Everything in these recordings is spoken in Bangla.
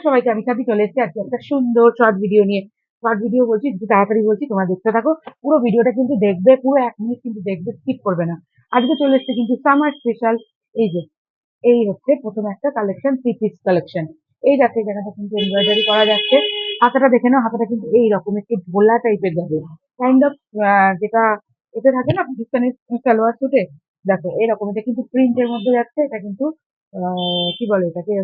সবাইকে আমি সাথে চলে এসেছি আজকে একটা সুন্দর শর্ট ভিডিও নিয়ে। শর্ট ভিডিও বলছি, একটু তাড়াতাড়ি বলছি, তোমরা দেখতে থাকো। পুরো ভিডিওটা কিন্তু দেখবে, পুরো 1 মিনিট কিন্তু দেখবে, স্কিপ করবে না। আজকে চলে এসেছে কিন্তু সামার স্পেশাল। এই যে, এই হচ্ছে প্রথম একটা কালেকশন, 3 পিস কালেকশন। এই দেখো এই জায়গাটা কিন্তু এমব্রয়ডারি করা যাচ্ছে। হাতাটা দেখে নাও, হাতাটা কিন্তু এইরকম একটু ঢোলা টাইপের যাবে, কাইন্ড অফ যেটা এতে থাকে না পাকিস্তানি সালোয়ার সুটে। দেখো এরকম, এটা কিন্তু প্রিন্টের মধ্যে যাচ্ছে, এটা কিন্তু কি বলে এটাকে,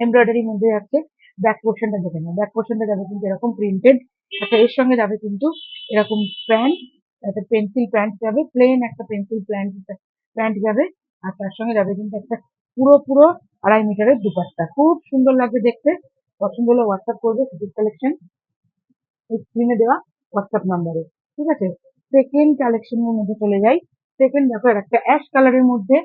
এমব্রয়ডারির মধ্যে যাচ্ছে। ব্যাক পোর্শনটা দেখে নাও, ব্যাক পোর্শনটা যাবে কিন্তু এরকম প্রিন্টেড। আচ্ছা, এর সঙ্গে যাবে কিন্তু এরকম প্যান্ট, একটা পেন্সিল প্যান্ট যাবে, প্লেন একটা পেন্সিল প্যান্ট প্যান্ট যাবে। আর তার সঙ্গে যাবে কিন্তু একটা পুরো পুরো 2.5 মিটারের দুপাট্টা, খুব সুন্দর লাগবে দেখতে। পছন্দ হলে হোয়াটসঅ্যাপ করবে কালেকশন স্ক্রিনে দেওয়া হোয়াটসঅ্যাপ নাম্বারে। ঠিক আছে, সেকেন্ড কালেকশনের মধ্যে চলে যাই। সেকেন্ড দেখো একটা অ্যাশ কালারের মধ্যে,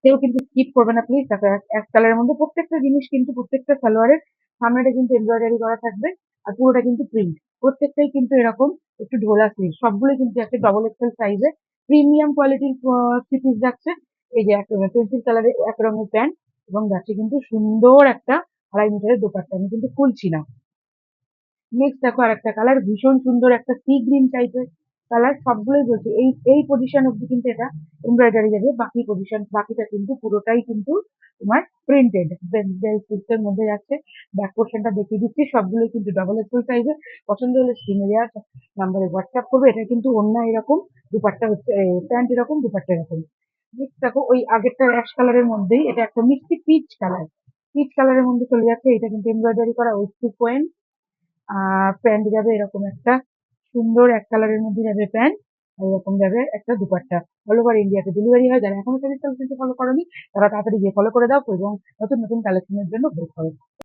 কেউ কিন্তু স্কিপ করবে না প্লিজ। দেখো এক কালারের মধ্যে প্রত্যেকটা জিনিস কিন্তু, প্রত্যেকটা সালোয়ারের সামনেটা কিন্তু এমব্রয়ডারি করা থাকবে, আর পুরোটা কিন্তু প্রিন্ট। প্রত্যেকটাই কিন্তু এরকম একটু ঢোলা স্লিভ, সবগুলো কিন্তু একটা ডবল এক্সেল সাইজে প্রিমিয়াম কোয়ালিটির থ্রি পিস যাচ্ছে। এই যে একটা পেন্সিল কালারের এক রঙের প্যান্ট, এবং যাচ্ছে কিন্তু সুন্দর একটা 2.5 মিটারের দোপাট্টা। আমি কিন্তু খুলছি না। নেক্সট দেখো আর একটা কালার, ভীষণ সুন্দর একটা সি গ্রিন টাইপের কালার। সবগুলোই বলছি এই এই পজিশন অব্দি কিন্তু এটা এমব্রয়ডারি যাবে, বাকি পজিশন বাকিটা কিন্তু পুরোটাই কিন্তু তোমার প্রিন্টেড এর মধ্যে যাচ্ছে। ব্যাক পোর্শনটা দেখিয়ে দিচ্ছি, সবগুলোই কিন্তু ডবল এক্সেল সাইজে। পছন্দ হলে স্ক্রিনে দেওয়া নাম্বারে হোয়াটসঅ্যাপ করবে। এটা কিন্তু অন্য এরকম, দুপাট্টা হচ্ছে প্যান্ট এরকম, দুপাট্টা এরকম। নেক্সট দেখো ওই আগেরটা অ্যাশ কালারের মধ্যেই এটা একটা মিষ্টি পিচ কালার, পিচ কালারের মধ্যে চলে যাচ্ছে। এটা কিন্তু এমব্রয়ডারি করা উইথ সিকোয়েন্স। প্যান্ট যাবে এরকম একটা সুন্দর এক কালারের মধ্যে যাবে প্যান্ট, আর এরকম যাবে একটা দুপাট্টা। অল ওভার ইন্ডিয়াতে ডেলিভারি হয়। যারা এখনো ফলো করোনি তারা তাড়াতাড়ি গিয়ে ফলো করে দাও এবং নতুন নতুন কালেকশনের জন্য ওয়েট করো।